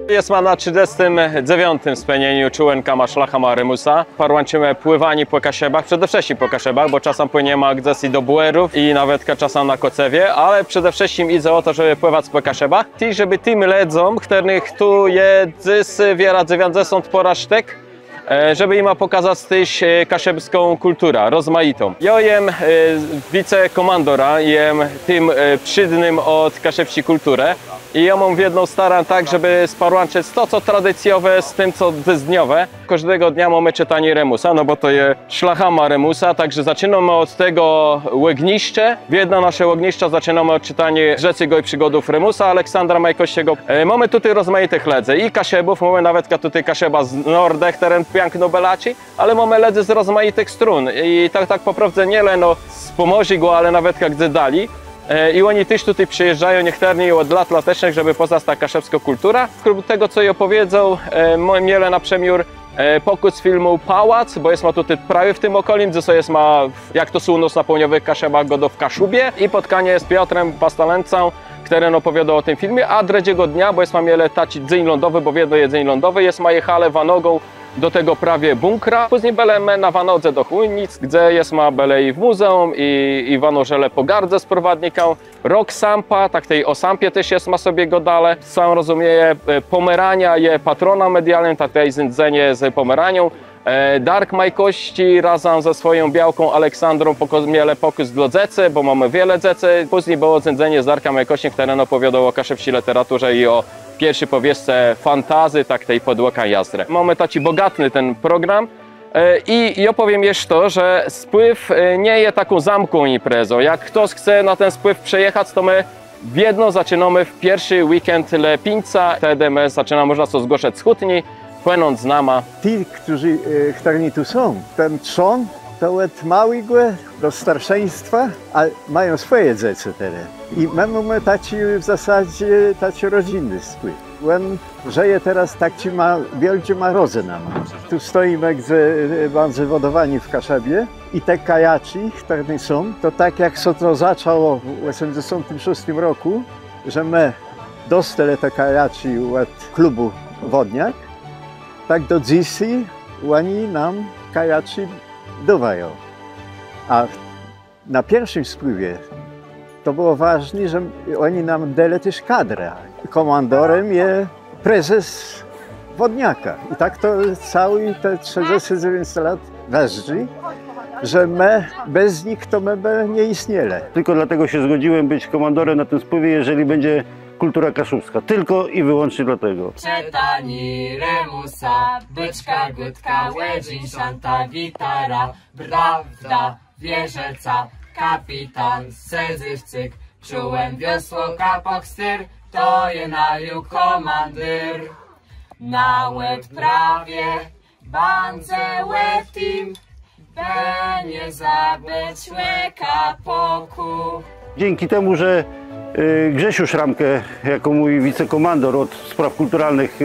Jest ma na 39. spełnieniu członkama szlachama Remusa. Parłanczymy pływanie po Kaszebach, przede wszystkim po Kaszebach, bo czasem płyniemy akcesji do Błerów i nawet czasem na Kocewie, ale przede wszystkim idzie o to, żeby pływać po Kaszebach i żeby tym ledzom, których tu jest wiele 90 porażtek, żeby im pokazać też kaszebską kulturę, rozmaitą. Ja jem wicekomandora, jem tym przydnym od kaszebskiej kultury i ja mam w jedną staram tak, żeby sparłanczyć to, co tradycjowe z tym, co dniowe. Każdego dnia mamy czytanie Remusa, no bo to jest szlachama Remusa, także zaczynamy od tego łegniszcze. W jedno nasze łegniszcze zaczynamy od czytania rzeczy i przygodów Remusa, Aleksandra Majkościego. Mamy tutaj rozmaitych ledzy i kaszebów, mamy nawet tutaj kaszeba z Nordech, teren piękno belaci, ale mamy ledzy z rozmaitych strun i tak poprawdze nie no z Pomorza, ale nawet gdzie dali. I oni też tutaj przyjeżdżają niektórzy od lat latecznych, żeby poznać ta kaszebska kultura. Wśród tego, co ja opowiedzą, miele na przemiór pokój z filmu Pałac, bo jest ma tutaj prawie w tym okolicy, co jest ma, jak to są u nas na południowych Kaszebach, go w Kaszubie. I spotkanie z Piotrem Pastalencą, który opowiadał o tym filmie, a drugiego dnia, bo jest ma miele taci dzień lądowy, bo w jedno jest dzień lądowy, jest ma jechale wanogą do tego prawie bunkra. Później będziemy na wanodze do Chłynnic, gdzie jest ma bele i w muzeum i wanożele pogardze z prowadnikiem. Rok Sampa, tak tej o Sampie też jest ma sobie go dale. Sam rozumie, Pomerania je patrona medialnym, tak tej zędzenie z Pomeranią. Dark Majkości razem ze swoją białką Aleksandrą miele pokus dla dzecy, bo mamy wiele dzecy. Później było zędzenie z Darka Majkości, który opowiadał o kaszebskiej literaturze i o pierwszej powieści fantazy, tak tej podłoka jazdre. Mamy taki bogatny ten program i ja powiem jeszcze to, że spływ nie jest taką zamkłą imprezą. Jak ktoś chce na ten spływ przejechać, to my w jedno zaczynamy w pierwszy weekend Lepińca, wtedy my zaczynamy, można co zgłaszać z hutni, płynąc z nama. Ci, którzy tu są, ten trzon, to jest mały do starszeństwa, a mają swoje dzieci teraz. I mamy taki w zasadzie taki rodzinny spływ. Że je teraz tak ci ma wielkie mrozy nam. Tu stoimy, gdzie będziemy wodowani w Kaszebie i te kajaci, które są, to tak jak się to zaczęło w 1986 roku, że my dostali te kajaci od klubu Wodniak, tak do dzisiaj oni nam kajaci dawają. A na pierwszym spływie to było ważne, że oni nam dali też kadrę. Komandorem jest prezes Wodniaka. I tak to cały te 39 lat weszli, że my bez nich to my by nie istnieli. Tylko dlatego się zgodziłem być komandorem na tym spływie, jeżeli będzie kultura kaszubska. Tylko i wyłącznie dlatego. Czytani Remusa, byczka, gutka, łedzin, szanta, gitara, prawda, wieżeca, kapitan, sezywcyk, czułem wiosło, kapok, styr, to je nalił komandyr. Na łeb prawie, bandze łetim, be nie zabyć łeka poku. Dzięki temu, że Grzesiu Szramkę jako mój wicekomandor od spraw kulturalnych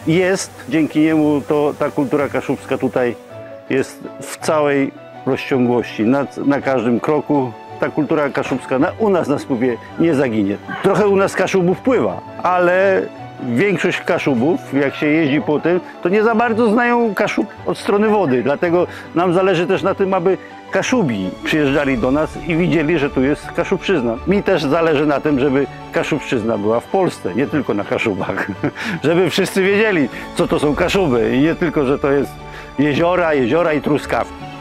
jest, dzięki niemu to ta kultura kaszubska tutaj jest w całej rozciągłości, na każdym kroku. Ta kultura kaszubska u nas na spływie nie zaginie. Trochę u nas Kaszubów pływa, ale większość Kaszubów, jak się jeździ po tym, to nie za bardzo znają Kaszub od strony wody. Dlatego nam zależy też na tym, aby Kaszubi przyjeżdżali do nas i widzieli, że tu jest Kaszubszczyzna. Mi też zależy na tym, żeby Kaszubszczyzna była w Polsce, nie tylko na Kaszubach. Żeby wszyscy wiedzieli, co to są Kaszuby i nie tylko, że to jest jeziora i truskawki.